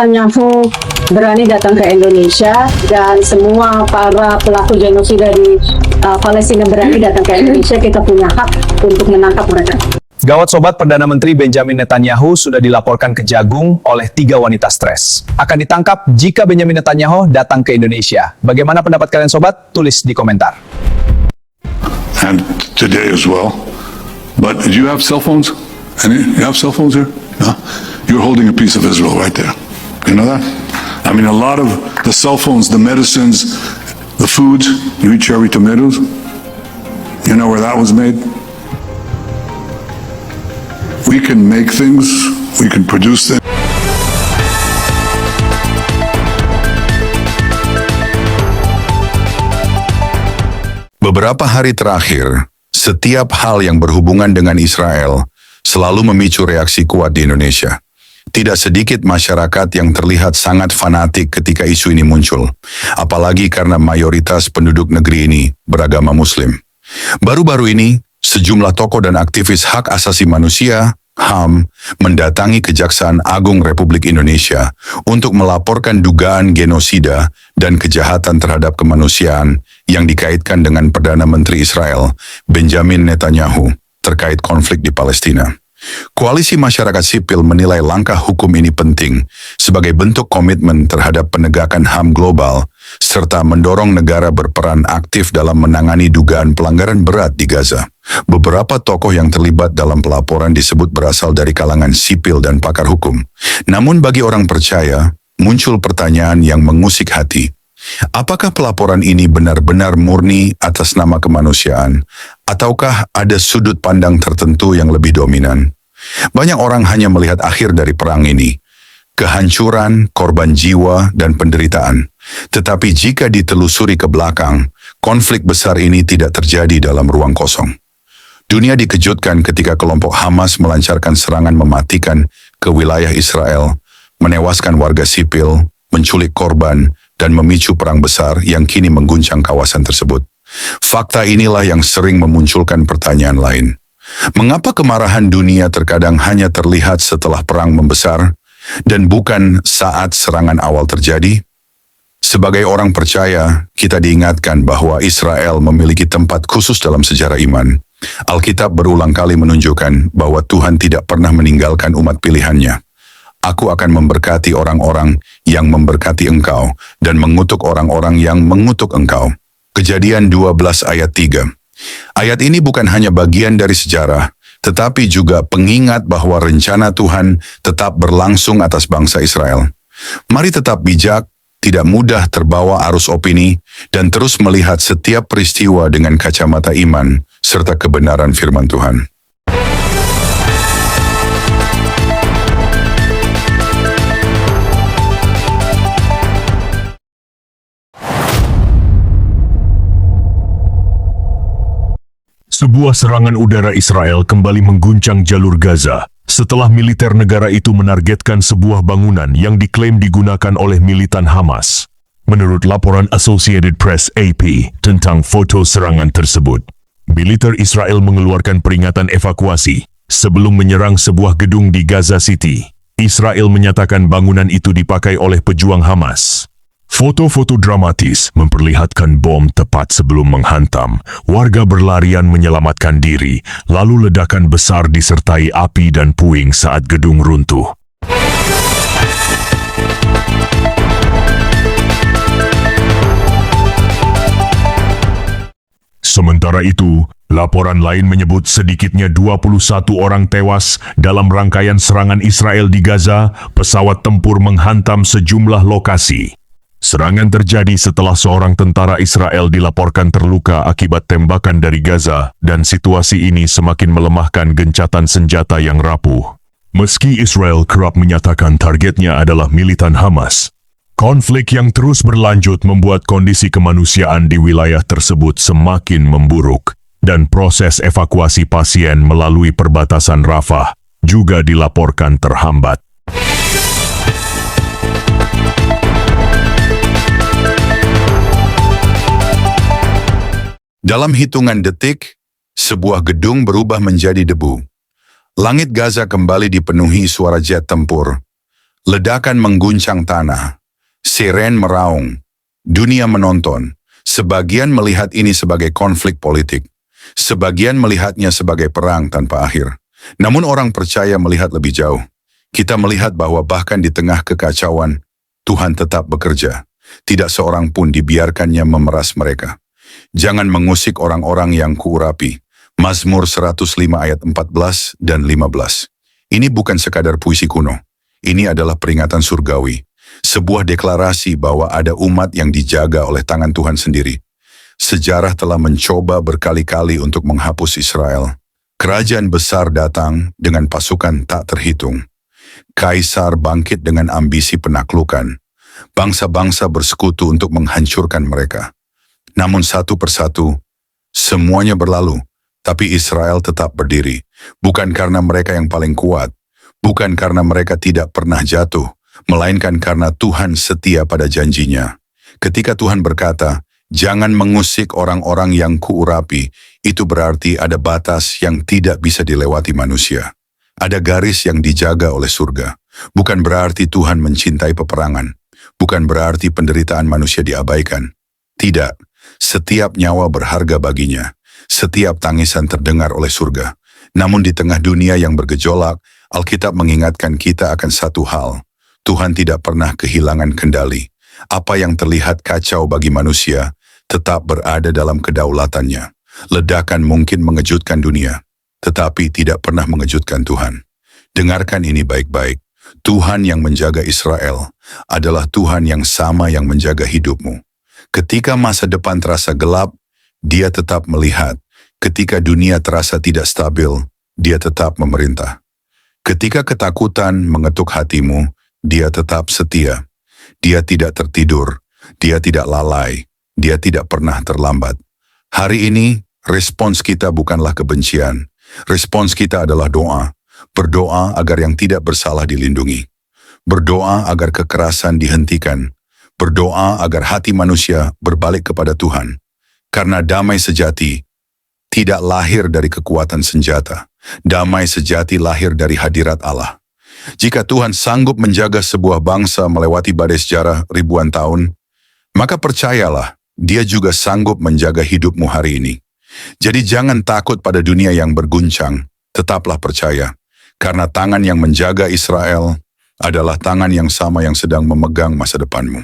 Netanyahu berani datang ke Indonesia dan semua para pelaku genosida di Palestina berani datang ke Indonesia, kita punya hak untuk menangkap mereka. Gawat sobat, Perdana Menteri Benjamin Netanyahu sudah dilaporkan ke Jagung oleh 3 wanita stres. Akan ditangkap jika Benjamin Netanyahu datang ke Indonesia. Bagaimana pendapat kalian sobat? Tulis di komentar. And today as well. But do you have cell phones? You have cell phones here? No? You're holding a piece of Israel right there. You know that? I mean, a lot of the cell phones, the medicines, the foods, you eat cherry tomatoes. You know where that was made? We can make things, we can produce things. Beberapa hari terakhir, setiap hal yang berhubungan dengan Israel selalu memicu reaksi kuat di Indonesia. Tidak sedikit masyarakat yang terlihat sangat fanatik ketika isu ini muncul, apalagi karena mayoritas penduduk negeri ini beragama Muslim. Baru-baru ini, sejumlah tokoh dan aktivis hak asasi manusia, HAM, mendatangi Kejaksaan Agung Republik Indonesia untuk melaporkan dugaan genosida dan kejahatan terhadap kemanusiaan yang dikaitkan dengan Perdana Menteri Israel, Benjamin Netanyahu, terkait konflik di Palestina. Koalisi masyarakat sipil menilai langkah hukum ini penting sebagai bentuk komitmen terhadap penegakan HAM global serta mendorong negara berperan aktif dalam menangani dugaan pelanggaran berat di Gaza. Beberapa tokoh yang terlibat dalam pelaporan disebut berasal dari kalangan sipil dan pakar hukum. Namun bagi orang percaya, muncul pertanyaan yang mengusik hati. Apakah pelaporan ini benar-benar murni atas nama kemanusiaan, ataukah ada sudut pandang tertentu yang lebih dominan? Banyak orang hanya melihat akhir dari perang ini, kehancuran, korban jiwa, dan penderitaan. Tetapi jika ditelusuri ke belakang, konflik besar ini tidak terjadi dalam ruang kosong. Dunia dikejutkan ketika kelompok Hamas melancarkan serangan mematikan ke wilayah Israel, menewaskan warga sipil, menculik korban, dan memicu perang besar yang kini mengguncang kawasan tersebut. Fakta inilah yang sering memunculkan pertanyaan lain. Mengapa kemarahan dunia terkadang hanya terlihat setelah perang membesar dan bukan saat serangan awal terjadi? Sebagai orang percaya, kita diingatkan bahwa Israel memiliki tempat khusus dalam sejarah iman. Alkitab berulang kali menunjukkan bahwa Tuhan tidak pernah meninggalkan umat pilihannya. Aku akan memberkati orang-orang yang memberkati engkau dan mengutuk orang-orang yang mengutuk engkau. Kejadian 12 ayat 3. Ayat ini bukan hanya bagian dari sejarah, tetapi juga pengingat bahwa rencana Tuhan tetap berlangsung atas bangsa Israel. Mari tetap bijak, tidak mudah terbawa arus opini, dan terus melihat setiap peristiwa dengan kacamata iman serta kebenaran firman Tuhan. Sebuah serangan udara Israel kembali mengguncang jalur Gaza setelah militer negara itu menargetkan sebuah bangunan yang diklaim digunakan oleh militan Hamas. Menurut laporan Associated Press AP tentang foto serangan tersebut, militer Israel mengeluarkan peringatan evakuasi sebelum menyerang sebuah gedung di Gaza City. Israel menyatakan bangunan itu dipakai oleh pejuang Hamas. Foto-foto dramatis memperlihatkan bom tepat sebelum menghantam. Warga berlarian menyelamatkan diri, lalu ledakan besar disertai api dan puing saat gedung runtuh. Sementara itu, laporan lain menyebut sedikitnya 21 orang tewas dalam rangkaian serangan Israel di Gaza. Pesawat tempur menghantam sejumlah lokasi. Serangan terjadi setelah seorang tentara Israel dilaporkan terluka akibat tembakan dari Gaza, dan situasi ini semakin melemahkan gencatan senjata yang rapuh. Meski Israel kerap menyatakan targetnya adalah militan Hamas, konflik yang terus berlanjut membuat kondisi kemanusiaan di wilayah tersebut semakin memburuk, dan proses evakuasi pasien melalui perbatasan Rafah juga dilaporkan terhambat. Dalam hitungan detik, sebuah gedung berubah menjadi debu. Langit Gaza kembali dipenuhi suara jet tempur. Ledakan mengguncang tanah, siren meraung, dunia menonton. Sebagian melihat ini sebagai konflik politik, sebagian melihatnya sebagai perang tanpa akhir. Namun orang percaya melihat lebih jauh. Kita melihat bahwa bahkan di tengah kekacauan, Tuhan tetap bekerja. Tidak seorang pun dibiarkannya memeras mereka. Jangan mengusik orang-orang yang kuurapi. Mazmur 105 ayat 14 dan 15. Ini bukan sekadar puisi kuno. Ini adalah peringatan surgawi. Sebuah deklarasi bahwa ada umat yang dijaga oleh tangan Tuhan sendiri. Sejarah telah mencoba berkali-kali untuk menghapus Israel. Kerajaan besar datang dengan pasukan tak terhitung. Kaisar bangkit dengan ambisi penaklukan. Bangsa-bangsa bersekutu untuk menghancurkan mereka. Namun satu persatu, semuanya berlalu. Tapi Israel tetap berdiri. Bukan karena mereka yang paling kuat. Bukan karena mereka tidak pernah jatuh. Melainkan karena Tuhan setia pada janjinya. Ketika Tuhan berkata, jangan mengusik orang-orang yang kuurapi, itu berarti ada batas yang tidak bisa dilewati manusia. Ada garis yang dijaga oleh surga. Bukan berarti Tuhan mencintai peperangan. Bukan berarti penderitaan manusia diabaikan. Tidak, setiap nyawa berharga baginya. Setiap tangisan terdengar oleh surga. Namun di tengah dunia yang bergejolak, Alkitab mengingatkan kita akan satu hal. Tuhan tidak pernah kehilangan kendali. Apa yang terlihat kacau bagi manusia tetap berada dalam kedaulatannya. Ledakan mungkin mengejutkan dunia, tetapi tidak pernah mengejutkan Tuhan. Dengarkan ini baik-baik. Tuhan yang menjaga Israel adalah Tuhan yang sama yang menjaga hidupmu. Ketika masa depan terasa gelap, Dia tetap melihat. Ketika dunia terasa tidak stabil, Dia tetap memerintah. Ketika ketakutan mengetuk hatimu, Dia tetap setia. Dia tidak tertidur. Dia tidak lalai. Dia tidak pernah terlambat. Hari ini, respons kita bukanlah kebencian. Respons kita adalah doa. Berdoa agar yang tidak bersalah dilindungi. Berdoa agar kekerasan dihentikan. Berdoa agar hati manusia berbalik kepada Tuhan. Karena damai sejati tidak lahir dari kekuatan senjata. Damai sejati lahir dari hadirat Allah. Jika Tuhan sanggup menjaga sebuah bangsa melewati badai sejarah ribuan tahun, maka percayalah, Dia juga sanggup menjaga hidupmu hari ini. Jadi jangan takut pada dunia yang berguncang, tetaplah percaya. Karena tangan yang menjaga Israel adalah tangan yang sama yang sedang memegang masa depanmu.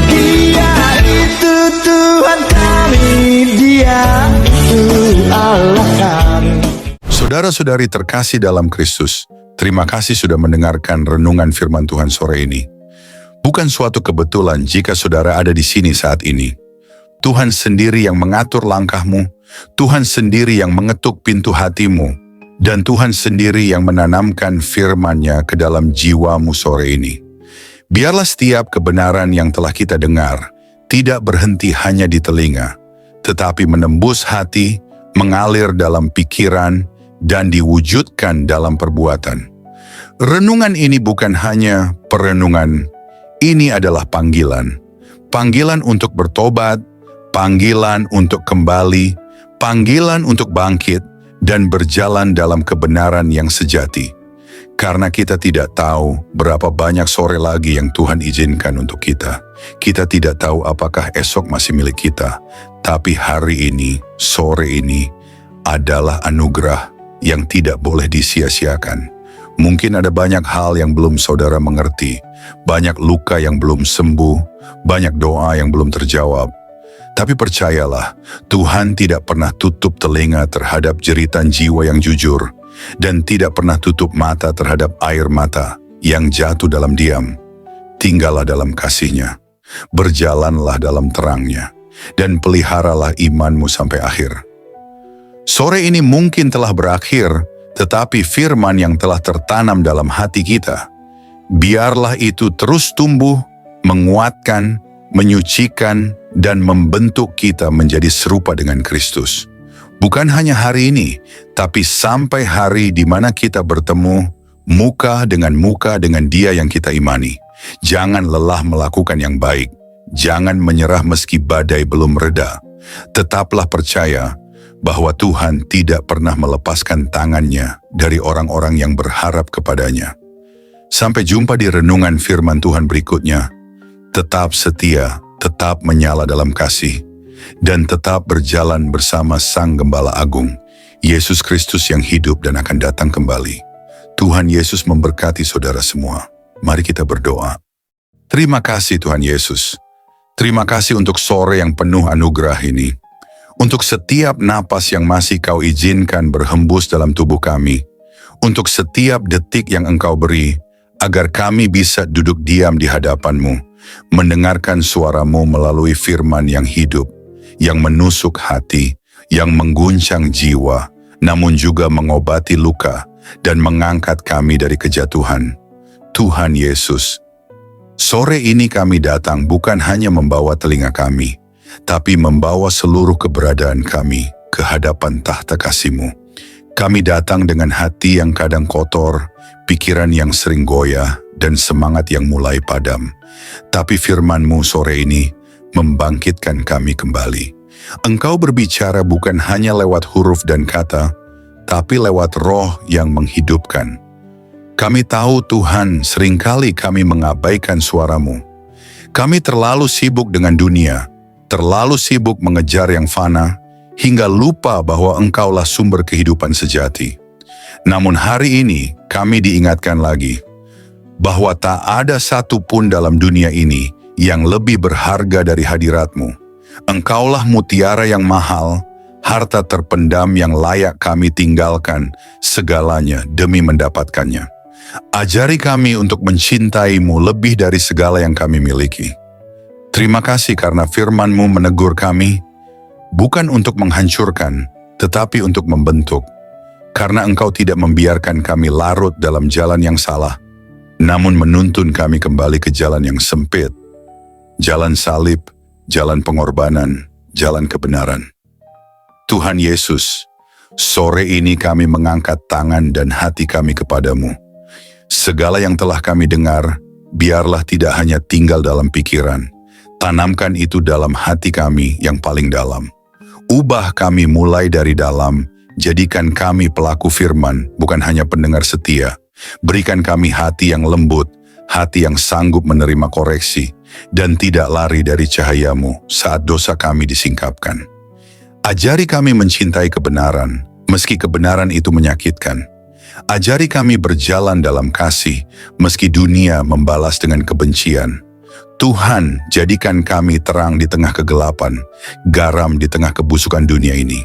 Dia itu Tuhan kami, Dia itu Allah kami. Saudara-saudari terkasih dalam Kristus, terima kasih sudah mendengarkan renungan firman Tuhan sore ini. Bukan suatu kebetulan jika saudara ada di sini saat ini. Tuhan sendiri yang mengatur langkahmu, Tuhan sendiri yang mengetuk pintu hatimu, dan Tuhan sendiri yang menanamkan firman-Nya ke dalam jiwamu sore ini. Biarlah setiap kebenaran yang telah kita dengar tidak berhenti hanya di telinga, tetapi menembus hati, mengalir dalam pikiran, dan diwujudkan dalam perbuatan. Renungan ini bukan hanya perenungan, ini adalah panggilan. Panggilan untuk bertobat, panggilan untuk kembali, panggilan untuk bangkit, dan berjalan dalam kebenaran yang sejati. Karena kita tidak tahu berapa banyak sore lagi yang Tuhan izinkan untuk kita. Kita tidak tahu apakah esok masih milik kita. Tapi hari ini, sore ini, adalah anugerah yang tidak boleh disia-siakan. Mungkin ada banyak hal yang belum saudara mengerti, banyak luka yang belum sembuh, banyak doa yang belum terjawab. Tapi percayalah, Tuhan tidak pernah tutup telinga terhadap jeritan jiwa yang jujur, dan tidak pernah tutup mata terhadap air mata yang jatuh dalam diam. Tinggallah dalam kasih-Nya, berjalanlah dalam terang-Nya, dan peliharalah imanmu sampai akhir. Sore ini mungkin telah berakhir, tetapi firman yang telah tertanam dalam hati kita, biarlah itu terus tumbuh, menguatkan, menyucikan, dan membentuk kita menjadi serupa dengan Kristus. Bukan hanya hari ini, tapi sampai hari di mana kita bertemu muka dengan Dia yang kita imani. Jangan lelah melakukan yang baik. Jangan menyerah meski badai belum reda. Tetaplah percaya bahwa Tuhan tidak pernah melepaskan tangan-Nya dari orang-orang yang berharap kepada-Nya. Sampai jumpa di renungan firman Tuhan berikutnya. Tetap setia, tetap menyala dalam kasih, dan tetap berjalan bersama Sang Gembala Agung, Yesus Kristus yang hidup dan akan datang kembali. Tuhan Yesus memberkati saudara semua. Mari kita berdoa. Terima kasih Tuhan Yesus. Terima kasih untuk sore yang penuh anugerah ini. Untuk setiap napas yang masih Kau izinkan berhembus dalam tubuh kami. Untuk setiap detik yang Engkau beri, agar kami bisa duduk diam di hadapan-Mu, mendengarkan suara-Mu melalui firman yang hidup, yang menusuk hati, yang mengguncang jiwa, namun juga mengobati luka dan mengangkat kami dari kejatuhan. Tuhan Yesus, sore ini kami datang bukan hanya membawa telinga kami, tapi membawa seluruh keberadaan kami ke hadapan tahta kasih-Mu. Kami datang dengan hati yang kadang kotor, pikiran yang sering goyah, dan semangat yang mulai padam. Tapi firman-Mu sore ini membangkitkan kami kembali. Engkau berbicara bukan hanya lewat huruf dan kata, tapi lewat roh yang menghidupkan. Kami tahu Tuhan, seringkali kami mengabaikan suara-Mu. Kami terlalu sibuk dengan dunia, terlalu sibuk mengejar yang fana, hingga lupa bahwa Engkaulah sumber kehidupan sejati. Namun hari ini kami diingatkan lagi, bahwa tak ada satu pun dalam dunia ini yang lebih berharga dari hadirat-Mu. Engkaulah mutiara yang mahal, harta terpendam yang layak kami tinggalkan segalanya demi mendapatkannya. Ajari kami untuk mencintai-Mu lebih dari segala yang kami miliki. Terima kasih karena firman-Mu menegur kami, bukan untuk menghancurkan, tetapi untuk membentuk. Karena Engkau tidak membiarkan kami larut dalam jalan yang salah, namun menuntun kami kembali ke jalan yang sempit, jalan salib, jalan pengorbanan, jalan kebenaran. Tuhan Yesus, sore ini kami mengangkat tangan dan hati kami kepadamu. Segala yang telah kami dengar, biarlah tidak hanya tinggal dalam pikiran. Tanamkan itu dalam hati kami yang paling dalam. Ubah kami mulai dari dalam, jadikan kami pelaku firman, bukan hanya pendengar setia. Berikan kami hati yang lembut, hati yang sanggup menerima koreksi, dan tidak lari dari cahaya-Mu saat dosa kami disingkapkan. Ajari kami mencintai kebenaran, meski kebenaran itu menyakitkan. Ajari kami berjalan dalam kasih, meski dunia membalas dengan kebencian. Tuhan, jadikan kami terang di tengah kegelapan, garam di tengah kebusukan dunia ini.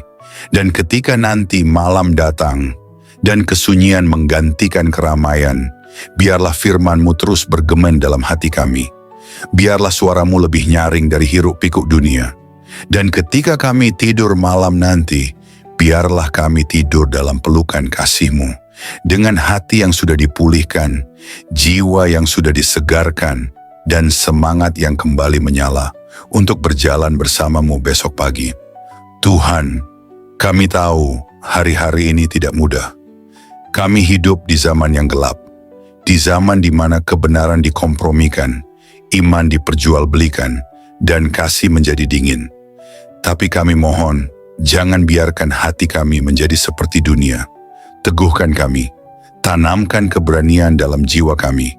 Dan ketika nanti malam datang, dan kesunyian menggantikan keramaian, biarlah firman-Mu terus bergema dalam hati kami. Biarlah suara-Mu lebih nyaring dari hiruk-pikuk dunia. Dan ketika kami tidur malam nanti, biarlah kami tidur dalam pelukan kasih-Mu. Dengan hati yang sudah dipulihkan, jiwa yang sudah disegarkan, dan semangat yang kembali menyala untuk berjalan bersama-Mu besok pagi. Tuhan, kami tahu hari-hari ini tidak mudah. Kami hidup di zaman yang gelap, di zaman di mana kebenaran dikompromikan, iman diperjualbelikan, dan kasih menjadi dingin. Tapi kami mohon, jangan biarkan hati kami menjadi seperti dunia. Teguhkan kami, tanamkan keberanian dalam jiwa kami.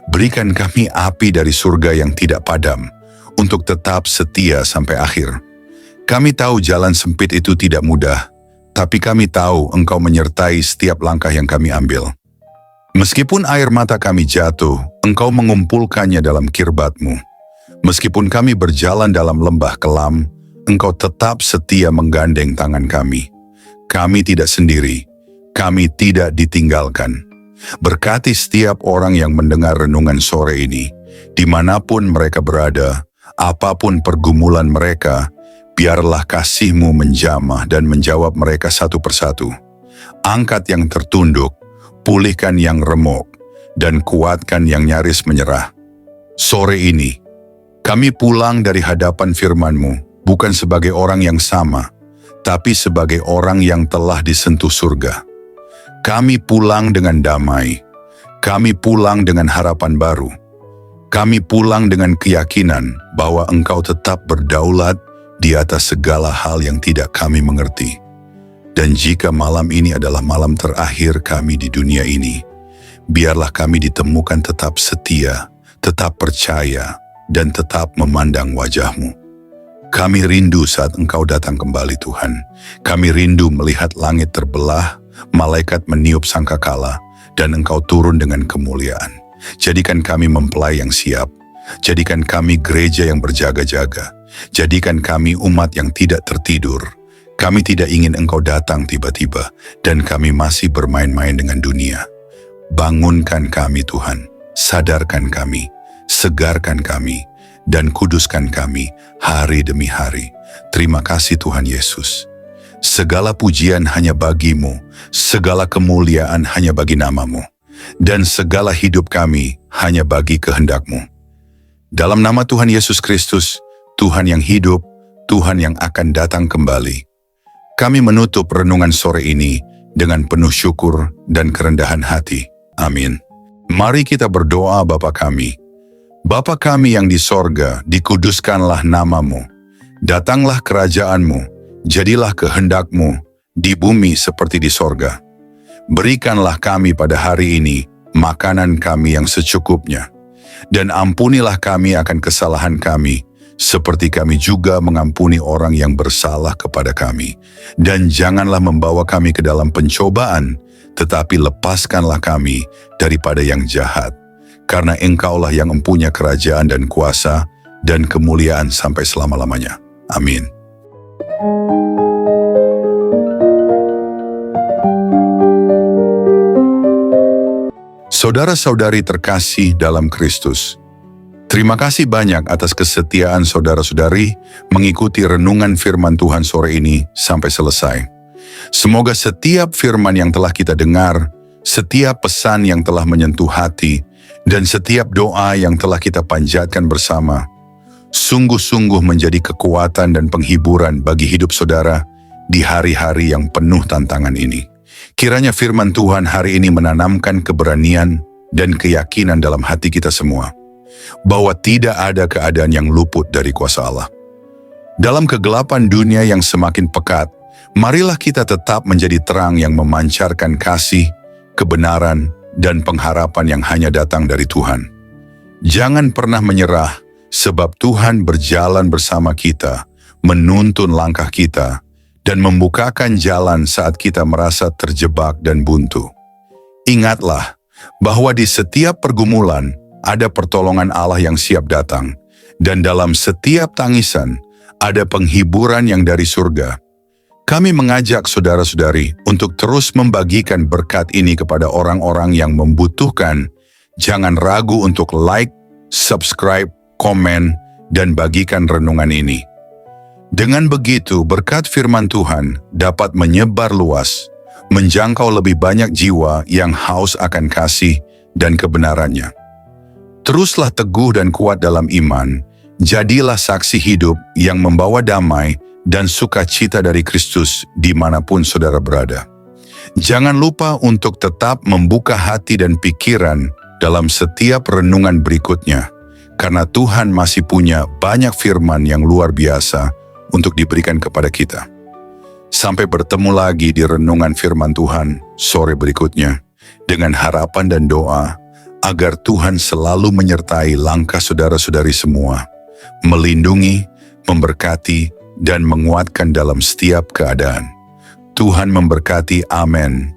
Berikan kami api dari surga yang tidak padam, untuk tetap setia sampai akhir. Kami tahu jalan sempit itu tidak mudah, tapi kami tahu Engkau menyertai setiap langkah yang kami ambil. Meskipun air mata kami jatuh, Engkau mengumpulkannya dalam kirbat-Mu. Meskipun kami berjalan dalam lembah kelam, Engkau tetap setia menggandeng tangan kami. Kami tidak sendiri, kami tidak ditinggalkan. Berkati setiap orang yang mendengar renungan sore ini, dimanapun mereka berada, apapun pergumulan mereka, biarlah kasih-Mu menjamah dan menjawab mereka satu persatu. Angkat yang tertunduk, pulihkan yang remuk, dan kuatkan yang nyaris menyerah. Sore ini, kami pulang dari hadapan firman-Mu, bukan sebagai orang yang sama, tapi sebagai orang yang telah disentuh surga. Kami pulang dengan damai. Kami pulang dengan harapan baru. Kami pulang dengan keyakinan bahwa Engkau tetap berdaulat di atas segala hal yang tidak kami mengerti. Dan jika malam ini adalah malam terakhir kami di dunia ini, biarlah kami ditemukan tetap setia, tetap percaya, dan tetap memandang wajah-Mu. Kami rindu saat Engkau datang kembali Tuhan. Kami rindu melihat langit terbelah, malaikat meniup sangkakala, dan Engkau turun dengan kemuliaan. Jadikan kami mempelai yang siap. Jadikan kami gereja yang berjaga-jaga. Jadikan kami umat yang tidak tertidur. Kami tidak ingin Engkau datang tiba-tiba, dan kami masih bermain-main dengan dunia. Bangunkan kami Tuhan, sadarkan kami, segarkan kami, dan kuduskan kami hari demi hari. Terima kasih Tuhan Yesus. Segala pujian hanya bagi-Mu, segala kemuliaan hanya bagi nama-Mu, dan segala hidup kami hanya bagi kehendak-Mu. Dalam nama Tuhan Yesus Kristus, Tuhan yang hidup, Tuhan yang akan datang kembali, kami menutup renungan sore ini dengan penuh syukur dan kerendahan hati. Amin. Mari kita berdoa Bapa kami. Bapa kami yang di sorga, dikuduskanlah nama-Mu. Datanglah kerajaan-Mu, jadilah kehendak-Mu di bumi seperti di sorga. Berikanlah kami pada hari ini makanan kami yang secukupnya. Dan ampunilah kami akan kesalahan kami, seperti kami juga mengampuni orang yang bersalah kepada kami. Dan janganlah membawa kami ke dalam pencobaan, tetapi lepaskanlah kami daripada yang jahat. Karena Engkaulah yang mempunyai kerajaan dan kuasa dan kemuliaan sampai selama-lamanya. Amin. Saudara-saudari terkasih dalam Kristus, terima kasih banyak atas kesetiaan saudara-saudari mengikuti renungan firman Tuhan sore ini sampai selesai. Semoga setiap firman yang telah kita dengar, setiap pesan yang telah menyentuh hati, dan setiap doa yang telah kita panjatkan bersama, sungguh-sungguh menjadi kekuatan dan penghiburan bagi hidup saudara di hari-hari yang penuh tantangan ini. Kiranya firman Tuhan hari ini menanamkan keberanian dan keyakinan dalam hati kita semua, bahwa tidak ada keadaan yang luput dari kuasa Allah. Dalam kegelapan dunia yang semakin pekat, marilah kita tetap menjadi terang yang memancarkan kasih, kebenaran, dan pengharapan yang hanya datang dari Tuhan. Jangan pernah menyerah, sebab Tuhan berjalan bersama kita, menuntun langkah kita, dan membukakan jalan saat kita merasa terjebak dan buntu. Ingatlah bahwa di setiap pergumulan ada pertolongan Allah yang siap datang, dan dalam setiap tangisan ada penghiburan yang dari surga. Kami mengajak saudara-saudari untuk terus membagikan berkat ini kepada orang-orang yang membutuhkan. Jangan ragu untuk like, subscribe, komen, dan bagikan renungan ini. Dengan begitu, berkat firman Tuhan dapat menyebar luas, menjangkau lebih banyak jiwa yang haus akan kasih dan kebenarannya. Teruslah teguh dan kuat dalam iman, jadilah saksi hidup yang membawa damai dan sukacita dari Kristus dimanapun saudara berada. Jangan lupa untuk tetap membuka hati dan pikiran dalam setiap renungan berikutnya, karena Tuhan masih punya banyak firman yang luar biasa untuk diberikan kepada kita. Sampai bertemu lagi di renungan firman Tuhan sore berikutnya, dengan harapan dan doa agar Tuhan selalu menyertai langkah saudara-saudari semua, melindungi, memberkati, dan menguatkan dalam setiap keadaan. Tuhan memberkati, amin.